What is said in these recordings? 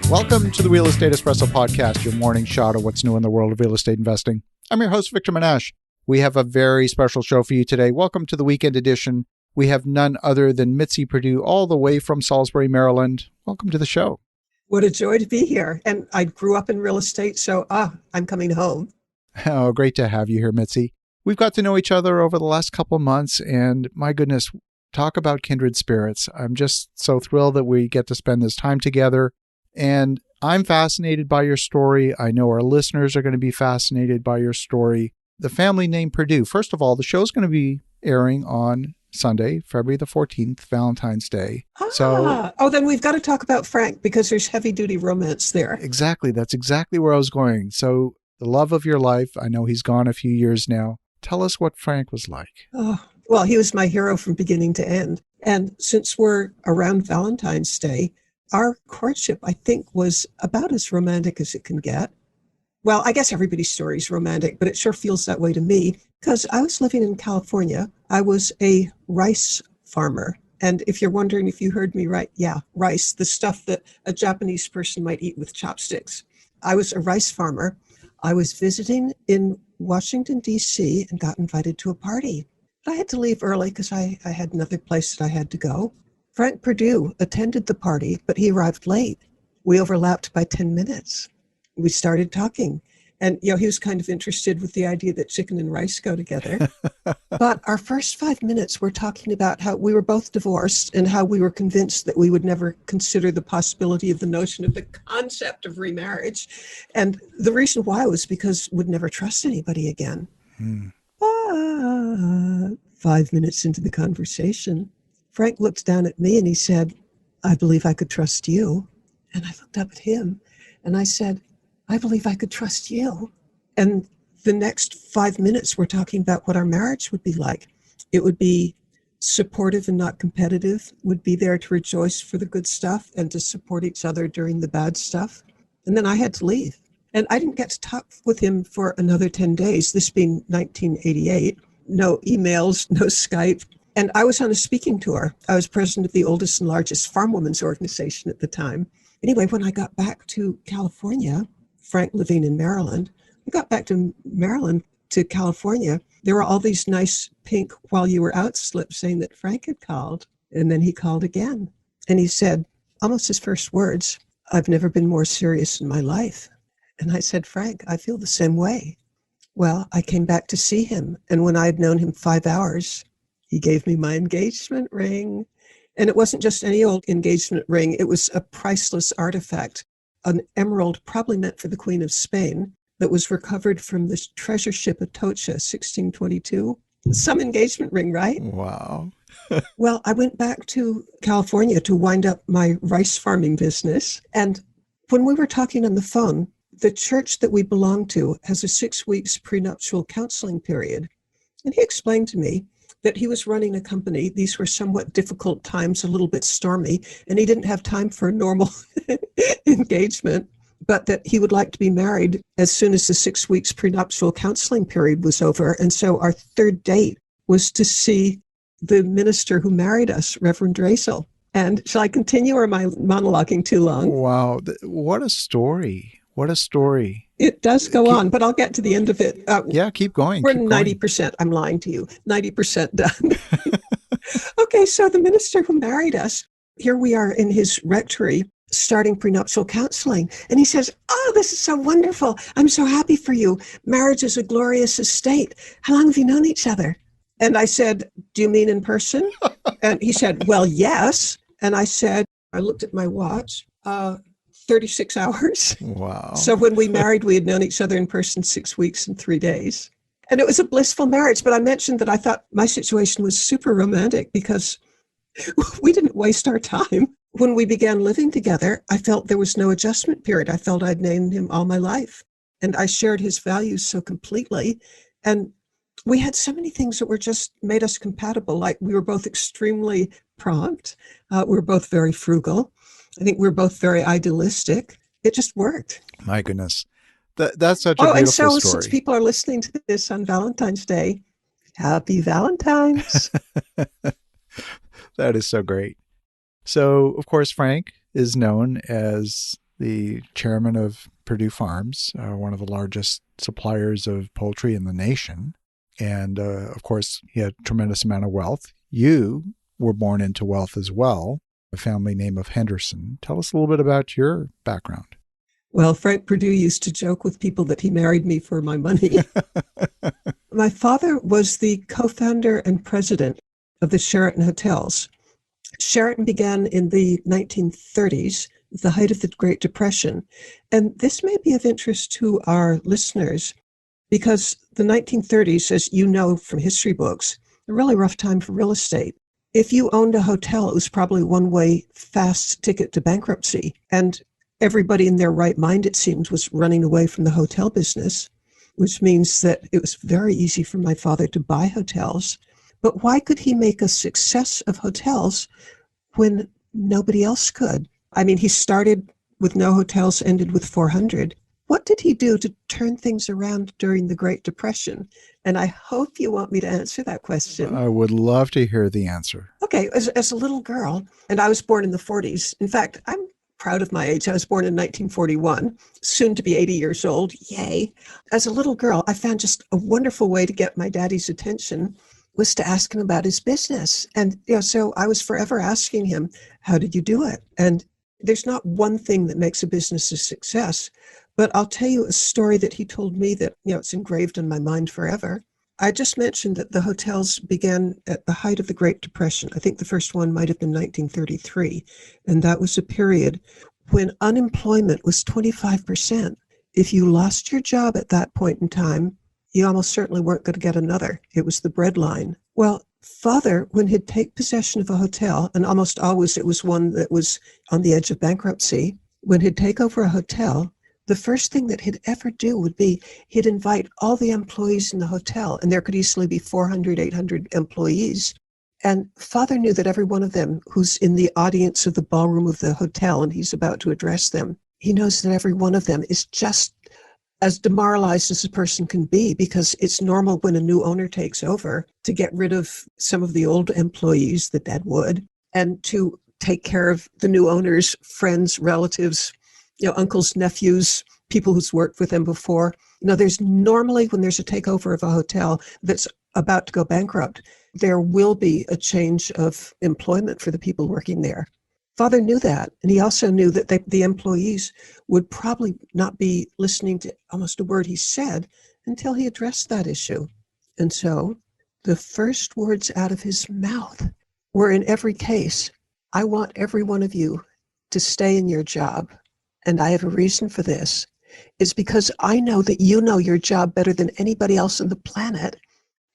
Welcome to the Real Estate Espresso Podcast, your morning shot of what's new in the world of real estate investing. I'm your host, Victor Menasce. We have a very special show for you today. Welcome to the weekend edition. We have none other than Mitzi Perdue, all the way from Salisbury, Maryland. Welcome to the show. What a joy to be here. And I grew up in real estate, so I'm coming home. Oh, great to have you here, Mitzi. We've got to know each other over the last couple of months, and my goodness, talk about kindred spirits. I'm just so thrilled that we get to spend this time together. And I'm fascinated by your story. I know our listeners are going to be fascinated by your story. The family name Perdue. First of all, the show's going to be airing on Sunday, February the 14th, Valentine's Day. Then we've got to talk about Frank because there's heavy-duty romance there. Exactly. That's exactly where I was going. So the love of your life, I know he's gone a few years now. Tell us what Frank was like. Oh, well, he was my hero from beginning to end. And since we're around Valentine's Day, our courtship, I think, was about as romantic as it can get. Well, I guess everybody's story is romantic, but it sure feels that way to me because I was living in California. I was a rice farmer. And if you're wondering if you heard me right, yeah, rice, the stuff that a Japanese person might eat with chopsticks. I was a rice farmer. I was visiting in Washington, D.C. and got invited to a party. But I had to leave early because I had another place that I had to go. Frank Perdue attended the party, but he arrived late. We overlapped by 10 minutes. We started talking. And, he was kind of interested with the idea that chicken and rice go together. But our first 5 minutes were talking about how we were both divorced and how we were convinced that we would never consider the possibility of the notion of the concept of remarriage. And the reason why was because we'd never trust anybody again. 5 minutes into the conversation, Frank looked down at me and he said, "I believe I could trust you." And I looked up at him and I said, "I believe I could trust you." And the next 5 minutes, we're talking about what our marriage would be like. It would be supportive and not competitive, would be there to rejoice for the good stuff and to support each other during the bad stuff. And then I had to leave. And I didn't get to talk with him for another 10 days, this being 1988. No emails, no Skype. And I was on a speaking tour. I was president of the oldest and largest farm women's organization at the time. Anyway, when I got back to California, Frank living in Maryland, I got back to Maryland to California. There were all these nice pink while you were out slips saying that Frank had called. And then he called again. And he said, almost his first words, "I've never been more serious in my life." And I said, "Frank, I feel the same way." Well, I came back to see him. And when I had known him 5 hours, he gave me my engagement ring. And it wasn't just any old engagement ring. It was a priceless artifact, an emerald probably meant for the Queen of Spain that was recovered from the treasure ship Atocha, 1622. Some engagement ring, right? Wow. Well, I went back to California to wind up my rice farming business. And when we were talking on the phone, the church that we belong to has a 6 weeks prenuptial counseling period. And he explained to me that he was running a company. These were somewhat difficult times, a little bit stormy, and he didn't have time for a normal engagement, but that he would like to be married as soon as the 6 weeks prenuptial counseling period was over. And so our third date was to see the minister who married us, Reverend Draesel. And shall I continue or am I monologuing too long? Wow. What a story. What a story. It does go on, but I'll get to the end of it. Yeah, keep going. We're 90%, I'm lying to you, 90% done. Okay, so the minister who married us, here we are in his rectory starting prenuptial counseling. And he says, "Oh, this is so wonderful. I'm so happy for you. Marriage is a glorious estate. How long have you known each other?" And I said, "Do you mean in person?" And he said, "Well, yes." And I said, I looked at my watch, 36 hours. Wow. So when we married, we had known each other in person 6 weeks and 3 days. And it was a blissful marriage. But I mentioned that I thought my situation was super romantic because we didn't waste our time. When we began living together, I felt there was no adjustment period. I felt I'd known him all my life. And I shared his values so completely. And we had so many things that were just made us compatible. Like we were both extremely prompt. We were both very frugal. I think we were both very idealistic. It just worked. My goodness. That's such a beautiful story. Since people are listening to this on Valentine's Day, happy Valentine's. That is so great. So, of course, Frank is known as the chairman of Perdue Farms, one of the largest suppliers of poultry in the nation. And, of course, he had a tremendous amount of wealth. You were born into wealth as well, a family name of Henderson. Tell us a little bit about your background. Well, Frank Perdue used to joke with people that he married me for my money. My father was the co-founder and president of the Sheraton Hotels. Sheraton began in the 1930s, the height of the Great Depression. And this may be of interest to our listeners because the 1930s, as you know from history books, a really rough time for real estate. If you owned a hotel, it was probably a one-way fast ticket to bankruptcy. And everybody in their right mind, it seemed, was running away from the hotel business, which means that it was very easy for my father to buy hotels. But why could he make a success of hotels when nobody else could? I mean, he started with no hotels, ended with 400. What did he do to turn things around during the Great Depression? And I hope you want me to answer that question. I would love to hear the answer. Okay, as a little girl, and I was born in the 40s. In fact, I'm proud of my age. I was born in 1941, soon to be 80 years old. Yay. As a little girl, I found just a wonderful way to get my daddy's attention was to ask him about his business. And so I was forever asking him, how did you do it? And there's not one thing that makes a business a success, but I'll tell you a story that he told me that, it's engraved in my mind forever. I just mentioned that the hotels began at the height of the Great Depression. I think the first one might have been 1933. And that was a period when unemployment was 25%. If you lost your job at that point in time, you almost certainly weren't going to get another. It was the breadline. Well, Father, when he'd take possession of a hotel, and almost always it was one that was on the edge of bankruptcy, when he'd take over a hotel, the first thing that he'd ever do would be he'd invite all the employees in the hotel, and there could easily be 400, 800 employees. And Father knew that every one of them who's in the audience of the ballroom of the hotel and he's about to address them, he knows that every one of them is just as demoralized as a person can be, because it's normal when a new owner takes over to get rid of some of the old employees, the dead wood, and to take care of the new owner's friends, relatives, uncles, nephews, people who's worked with them before. There's normally, when there's a takeover of a hotel that's about to go bankrupt, there will be a change of employment for the people working there. Father knew that, and he also knew that the employees would probably not be listening to almost a word he said until he addressed that issue. And so the first words out of his mouth were, in every case, I want every one of you to stay in your job. And I have a reason for this. It's because I know that you know your job better than anybody else on the planet.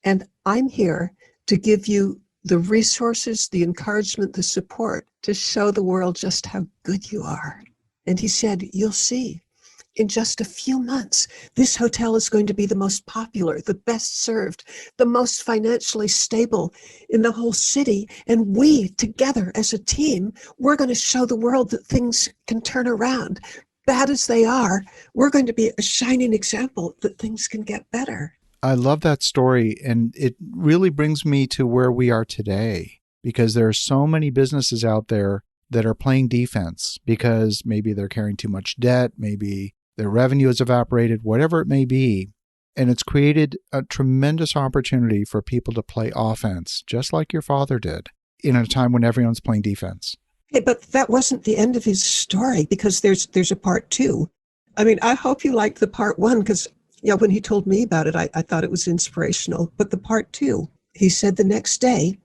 And I'm here to give you the resources, the encouragement, the support to show the world just how good you are. And he said, you'll see, in just a few months, this hotel is going to be the most popular, the best served, the most financially stable in the whole city. And we, together as a team, we're going to show the world that things can turn around. Bad as they are, we're going to be a shining example that things can get better. I love that story, and it really brings me to where we are today, because there are so many businesses out there that are playing defense because maybe they're carrying too much debt, maybe their revenue has evaporated, whatever it may be. And it's created a tremendous opportunity for people to play offense, just like your father did, in a time when everyone's playing defense. Hey, but that wasn't the end of his story, because there's a part two. I mean, I hope you liked the part one, because when he told me about it, I thought it was inspirational. But the part two, he said the next day,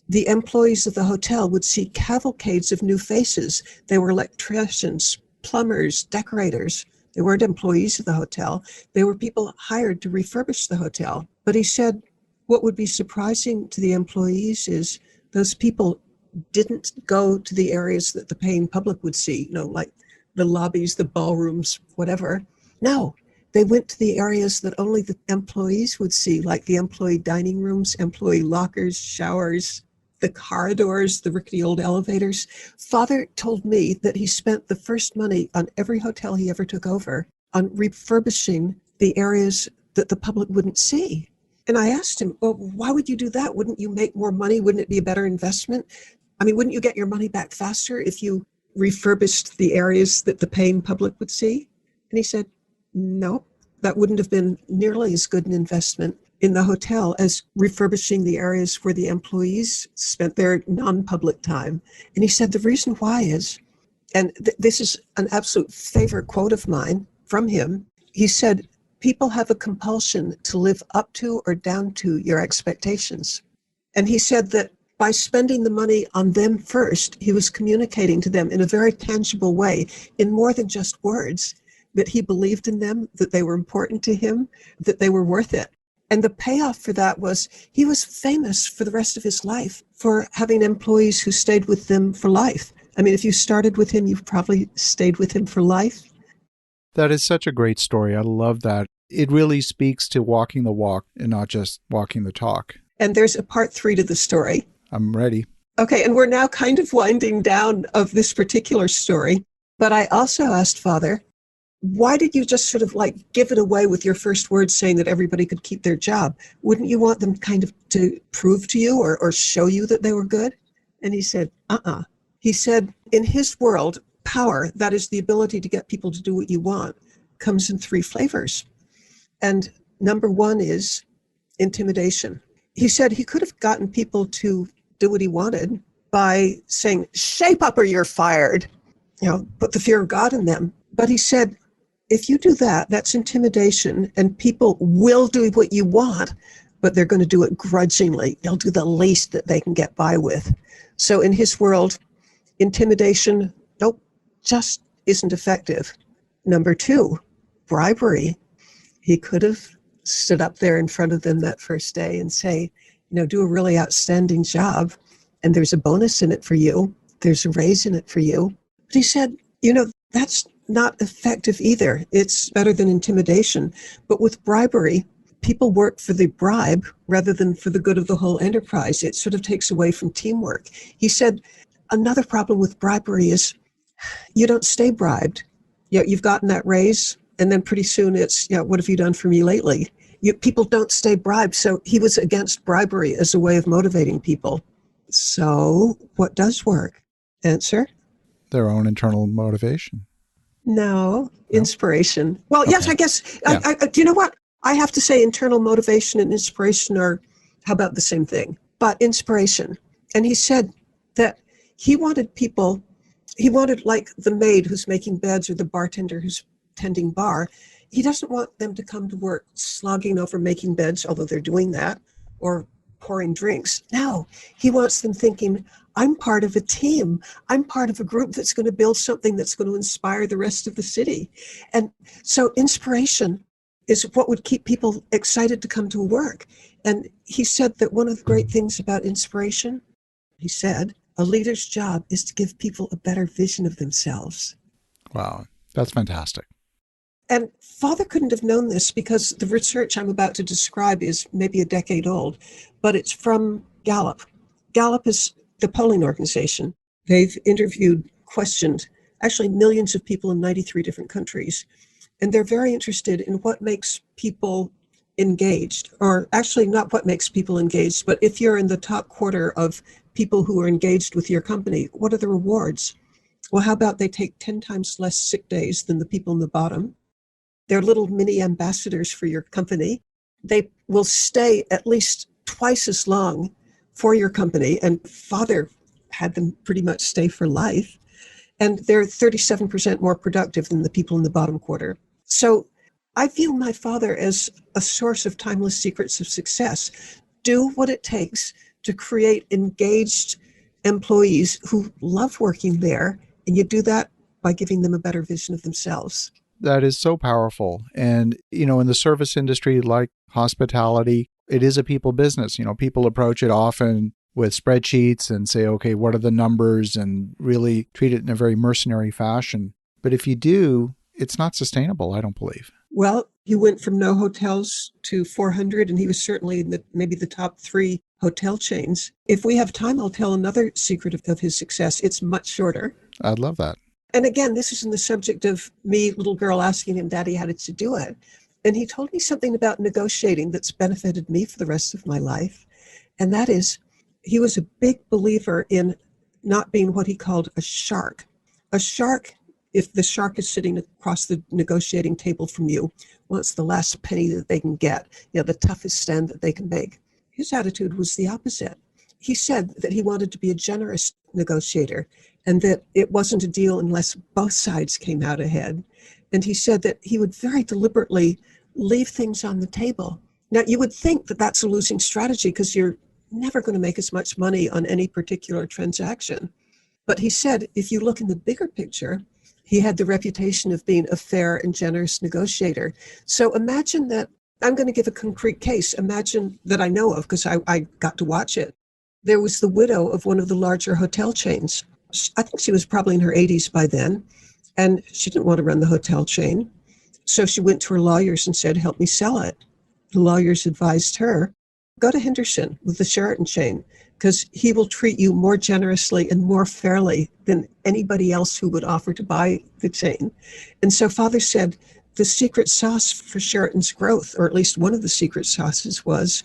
the employees of the hotel would see cavalcades of new faces. They were electricians, plumbers, decorators. They weren't employees of the hotel. They were people hired to refurbish the hotel. But he said what would be surprising to the employees is those people didn't go to the areas that the paying public would see, like the lobbies, the ballrooms, whatever. No. They went to the areas that only the employees would see, like the employee dining rooms, employee lockers, showers, the corridors, the rickety old elevators. Father told me that he spent the first money on every hotel he ever took over on refurbishing the areas that the public wouldn't see. And I asked him, well, why would you do that? Wouldn't you make more money? Wouldn't it be a better investment? I mean, wouldn't you get your money back faster if you refurbished the areas that the paying public would see? And he said, no, that wouldn't have been nearly as good an investment in the hotel as refurbishing the areas where the employees spent their non-public time. And he said the reason why is, and this is an absolute favorite quote of mine from him, he said, people have a compulsion to live up to or down to your expectations. And he said that by spending the money on them first, he was communicating to them in a very tangible way, in more than just words, that he believed in them, that they were important to him, that they were worth it. And the payoff for that was he was famous for the rest of his life for having employees who stayed with them for life. I mean, if you started with him, you've probably stayed with him for life. That is such a great story. I love that. It really speaks to walking the walk and not just walking the talk. And there's a part 3 to the story. I'm ready. Okay, and we're now kind of winding down of this particular story. But I also asked Father, why did you just sort of like give it away with your first words saying that everybody could keep their job? Wouldn't you want them kind of to prove to you or show you that they were good? And he said, He said, in his world, power, that is the ability to get people to do what you want, comes in 3 flavors. And number 1 is intimidation. He said he could have gotten people to do what he wanted by saying, shape up or you're fired, put the fear of God in them. But he said, if you do that, that's intimidation, and people will do what you want, but they're going to do it grudgingly. They'll do the least that they can get by with. So in his world, intimidation, just isn't effective. Number 2, bribery. He could have stood up there in front of them that first day and say, do a really outstanding job, and there's a bonus in it for you. There's a raise in it for you. But he said, that's not effective either. It's better than intimidation. But with bribery, people work for the bribe rather than for the good of the whole enterprise. It sort of takes away from teamwork. He said, another problem with bribery is you don't stay bribed. You've gotten that raise, and then pretty soon it's, what have you done for me lately? People don't stay bribed. So he was against bribery as a way of motivating people. So what does work? Answer? Their own internal motivation. No, inspiration. Well, okay. Yes, I guess. Yeah. Do you know what? I have to say internal motivation and inspiration are, how about the same thing? But inspiration. And he said that he wanted like the maid who's making beds or the bartender who's tending bar. He doesn't want them to come to work slogging over making beds, although they're doing that, or pouring drinks. No, he wants them thinking, I'm part of a team. I'm part of a group that's going to build something that's going to inspire the rest of the city. And so inspiration is what would keep people excited to come to work. And he said that one of the great things about inspiration, he said, a leader's job is to give people a better vision of themselves. Wow, that's fantastic. And Father couldn't have known this because the research I'm about to describe is maybe a decade old, but it's from Gallup. Gallup is the polling organization. They've questioned actually millions of people in 93 different countries. And they're very interested in what makes people engaged, or actually not what makes people engaged, but if you're in the top quarter of people who are engaged with your company, what are the rewards? Well, how about they take 10 times less sick days than the people in the bottom? They're little mini ambassadors for your company. They will stay at least twice as long for your company. And Father had them pretty much stay for life. And they're 37% more productive than the people in the bottom quarter. So I view my father as a source of timeless secrets of success. Do what it takes to create engaged employees who love working there. And you do that by giving them a better vision of themselves. That is so powerful. And, in the service industry, like hospitality, it is a people business. People approach it often with spreadsheets and say, okay, what are the numbers, and really treat it in a very mercenary fashion. But if you do, it's not sustainable, I don't believe. Well, he went from no hotels to 400, and he was certainly in maybe the top 3 hotel chains. If we have time, I'll tell another secret of his success. It's much shorter. I'd love that. And again, this is in the subject of me, little girl, asking him, Daddy, how did you do it? And he told me something about negotiating that's benefited me for the rest of my life. And that is, he was a big believer in not being what he called a shark. a shark, if the shark is sitting across the negotiating table from you, wants the last penny that they can get, the toughest stand that they can make. His attitude was the opposite. He said that he wanted to be a generous negotiator and that it wasn't a deal unless both sides came out ahead. And he said that he would very deliberately leave things on the table. Now, you would think that that's a losing strategy because you're never going to make as much money on any particular transaction. But he said, if you look in the bigger picture, he had the reputation of being a fair and generous negotiator. So imagine that, I'm going to give a concrete case. Imagine that I know of because I got to watch it. There was the widow of one of the larger hotel chains. I think she was probably in her 80s by then, and she didn't want to run the hotel chain. So she went to her lawyers and said, help me sell it. The lawyers advised her, go to Henderson with the Sheraton chain, because he will treat you more generously and more fairly than anybody else who would offer to buy the chain. And so Father said the secret sauce for Sheraton's growth, or at least one of the secret sauces, was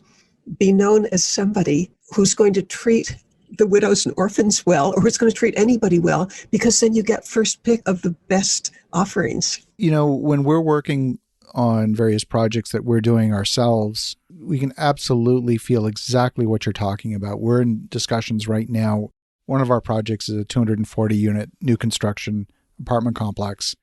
be known as somebody who's going to treat the widows and orphans well, or who's going to treat anybody well, because then you get first pick of the best offerings. When we're working on various projects that we're doing ourselves, we can absolutely feel exactly what you're talking about. We're in discussions right now. One of our projects is a 240-unit new construction apartment complex.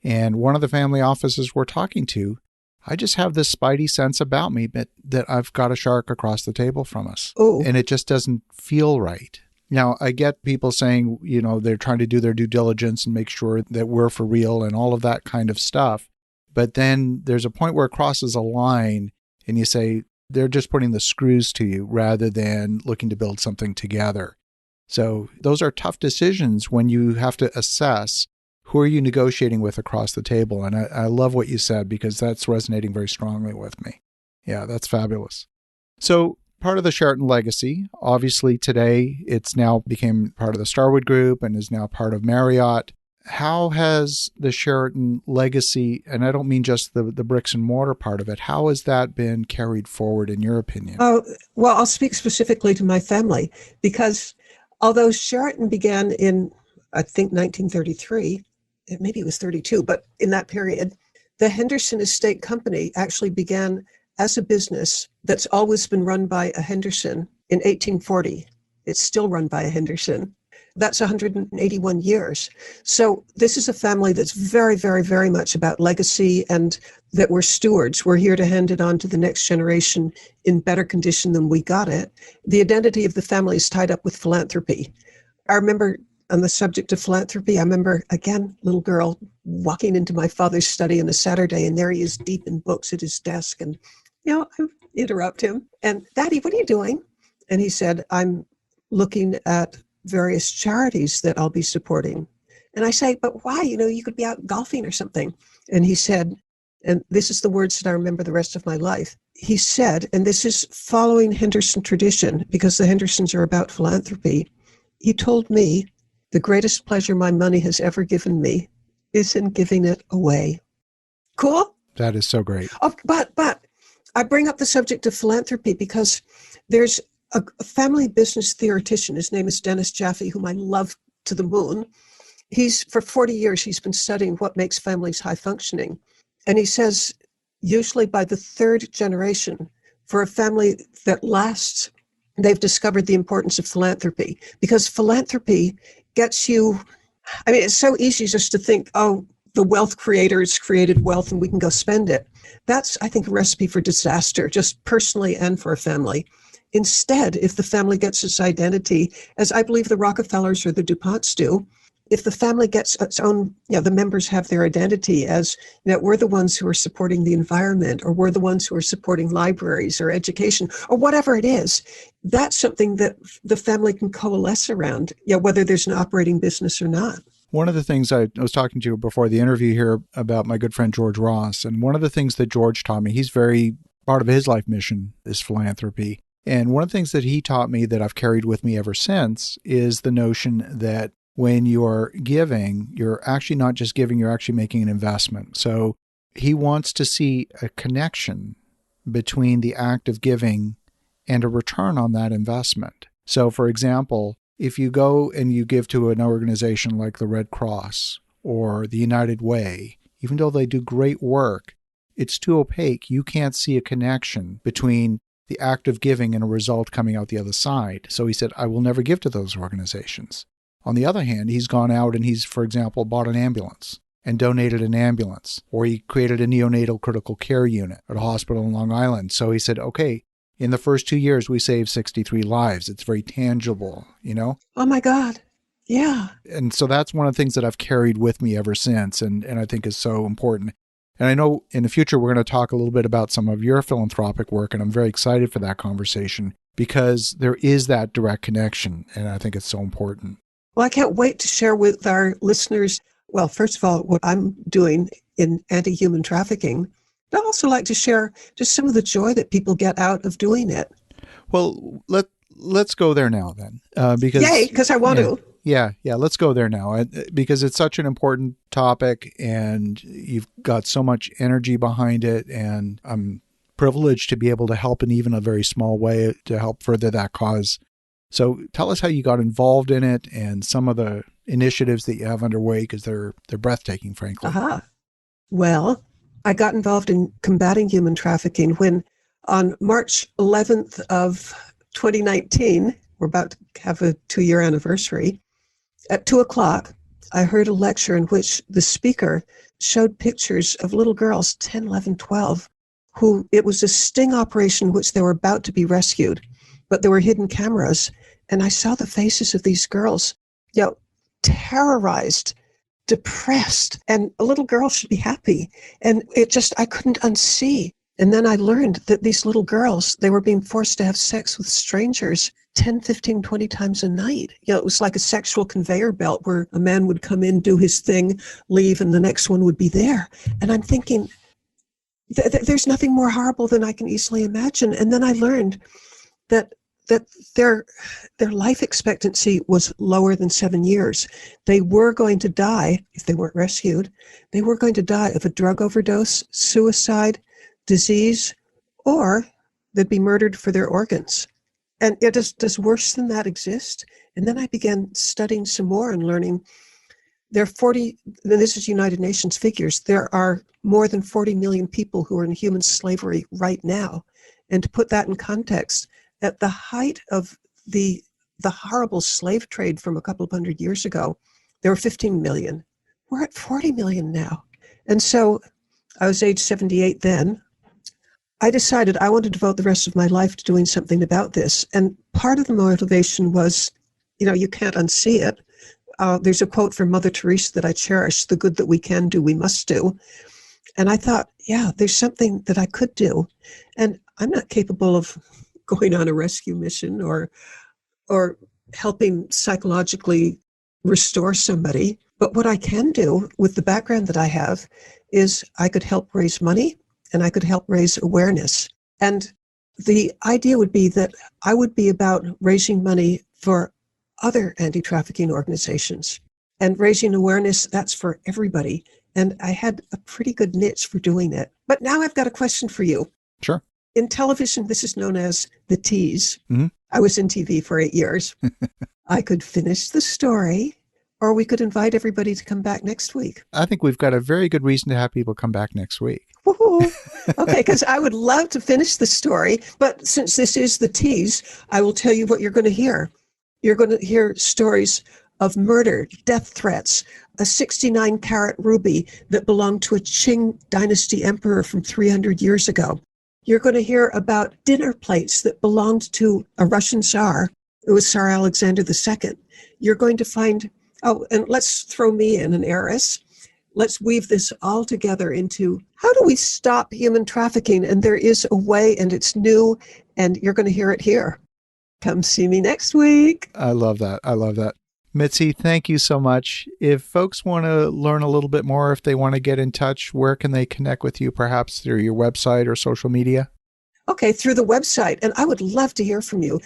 And one of the family offices we're talking to, I just have this spidey sense about me that I've got a shark across the table from us. Oh. And it just doesn't feel right. Now, I get people saying, they're trying to do their due diligence and make sure that we're for real and all of that kind of stuff. But then there's a point where it crosses a line and you say, they're just putting the screws to you rather than looking to build something together. So those are tough decisions when you have to assess who are you negotiating with across the table. And I love what you said because that's resonating very strongly with me. Yeah, that's fabulous. So part of the Sheraton legacy, obviously today it's now became part of the Starwood Group and is now part of Marriott. How has the Sheraton legacy, and I don't mean just the bricks and mortar part of it, how has that been carried forward in your opinion? Oh, well, I'll speak specifically to my family because although Sheraton began in, I think, 1933, maybe it was 32, but in that period, the Henderson Estate Company actually began as a business that's always been run by a Henderson in 1840. It's still run by a Henderson. That's 181 years. So this is a family that's very, very, very much about legacy and that we're stewards. We're here to hand it on to the next generation in better condition than we got it. The identity of the family is tied up with philanthropy. I remember on the subject of philanthropy, I remember, again, little girl walking into my father's study on a Saturday, and there he is deep in books at his desk. And, I interrupt him. And, Daddy, what are you doing? And he said, I'm looking at various charities that I'll be supporting. And I say, but why? You could be out golfing or something. And he said, and this is the words that I remember the rest of my life. He said, and this is following Henderson tradition, because the Hendersons are about philanthropy. He told me, the greatest pleasure my money has ever given me is in giving it away. Cool? That is so great. Oh, but I bring up the subject of philanthropy because there's a family business theoretician. His name is Dennis Jaffe, whom I love to the moon. For 40 years, he's been studying what makes families high functioning. And he says, usually by the third generation, for a family that lasts, they've discovered the importance of philanthropy, because philanthropy gets you, it's so easy just to think, oh, the wealth creators created wealth and we can go spend it. That's, I think, a recipe for disaster, just personally and for a family. Instead, if the family gets its identity, as I believe the Rockefellers or the DuPonts do, if the family gets its own, the members have their identity as, we're the ones who are supporting the environment, or we're the ones who are supporting libraries or education, or whatever it is, that's something that the family can coalesce around, whether there's an operating business or not. One of the things I was talking to you before the interview here about my good friend George Ross, and one of the things that George taught me, he's very part of his life mission is philanthropy. And one of the things that he taught me that I've carried with me ever since is the notion that when you're giving, you're actually not just giving, you're actually making an investment. So he wants to see a connection between the act of giving and a return on that investment. So for example, if you go and you give to an organization like the Red Cross or the United Way, even though they do great work, it's too opaque. You can't see a connection between the act of giving and a result coming out the other side. So he said, I will never give to those organizations. On the other hand, he's gone out and he's, for example, bought an ambulance and donated an ambulance, or he created a neonatal critical care unit at a hospital in Long Island. So he said, okay, in the first 2 years, we saved 63 lives. It's very tangible, you know? Oh my God. Yeah. And so that's one of the things that I've carried with me ever since, and I think is so important. And I know in the future, we're going to talk a little bit about some of your philanthropic work, and I'm very excited for that conversation because there is that direct connection, and I think it's so important. Well, I can't wait to share with our listeners, well, first of all, what I'm doing in anti-human trafficking. But I'd also like to share just some of the joy that people get out of doing it. Well, let's go there now then. Because I want to. Yeah, let's go there now because it's such an important topic and you've got so much energy behind it, and I'm privileged to be able to help in even a very small way to help further that cause. So tell us how you got involved in it and some of the initiatives that you have underway, because they're breathtaking, frankly. Well, I got involved in combating human trafficking when on March 11th of 2019, we're about to have a 2-year anniversary, at 2:00, I heard a lecture in which the speaker showed pictures of little girls, 10, 11, 12, who it was a sting operation in which they were about to be rescued, but there were hidden cameras. And I saw the faces of these girls, terrorized, depressed, and a little girl should be happy. And I couldn't unsee. And then I learned that these little girls, they were being forced to have sex with strangers 10, 15, 20 times a night. It was like a sexual conveyor belt where a man would come in, do his thing, leave, and the next one would be there. And I'm thinking, there's nothing more horrible than I can easily imagine. And then I learned that their life expectancy was lower than 7 years. They were going to die, if they weren't rescued, they were going to die of a drug overdose, suicide, disease, or they'd be murdered for their organs. And does worse than that exist? And then I began studying some more and learning there are 40, and this is United Nations figures, there are more than 40 million people who are in human slavery right now. And to put that in context, at the height of the horrible slave trade from a couple of hundred years ago, there were 15 million. We're at 40 million now. And so I was age 78 then. I decided I wanted to devote the rest of my life to doing something about this. And part of the motivation was, you can't unsee it. There's a quote from Mother Teresa that I cherish, the good that we can do, we must do. And I thought, there's something that I could do. And I'm not capable of going on a rescue mission or helping psychologically restore somebody. But what I can do with the background that I have is I could help raise money and I could help raise awareness. And the idea would be that I would be about raising money for other anti-trafficking organizations. And raising awareness, that's for everybody. And I had a pretty good niche for doing it. But now I've got a question for you. Sure. In television, this is known as the tease. Mm-hmm. I was in TV for 8 years. I could finish the story, or we could invite everybody to come back next week. I think we've got a very good reason to have people come back next week. Woohoo. Okay, because I would love to finish the story, but since this is the tease, I will tell you what you're going to hear. You're going to hear stories of murder, death threats, a 69-carat ruby that belonged to a Qing dynasty emperor from 300 years ago. You're going to hear about dinner plates that belonged to a Russian Tsar. It was Tsar Alexander II. You're going to find, and let's throw me in, an heiress. Let's weave this all together into how do we stop human trafficking? And there is a way, and it's new, and you're going to hear it here. Come see me next week. I love that. I love that. Mitzi, thank you so much. If folks want to learn a little bit more, if they want to get in touch, where can they connect with you, perhaps through your website or social media? Okay, through the website. And I would love to hear from you.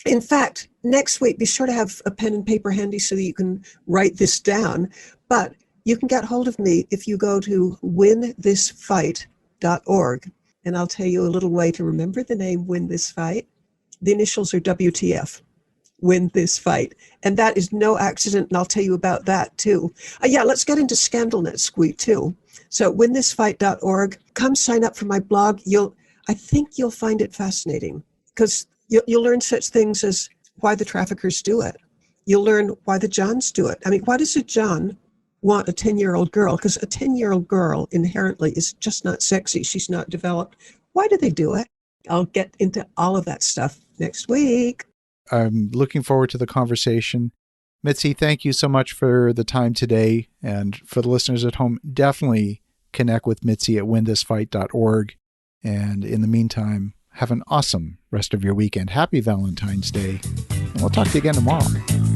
In fact, next week, be sure to have a pen and paper handy so that you can write this down. But you can get hold of me if you go to winthisfight.org. And I'll tell you a little way to remember the name Win This Fight. The initials are WTF. win this fight. And that is no accident, and I'll tell you about that too. Let's get into ScandalNet, Squeak, too. So winthisfight.org, come sign up for my blog. I think you'll find it fascinating, because you'll learn such things as why the traffickers do it. You'll learn why the Johns do it. I mean, why does a John want a 10-year-old girl? Because a 10-year-old girl inherently is just not sexy. She's not developed. Why do they do it? I'll get into all of that stuff next week. I'm looking forward to the conversation. Mitzi, thank you so much for the time today. And for the listeners at home, definitely connect with Mitzi at winthisfight.org. And in the meantime, have an awesome rest of your weekend. Happy Valentine's Day. And we'll talk to you again tomorrow.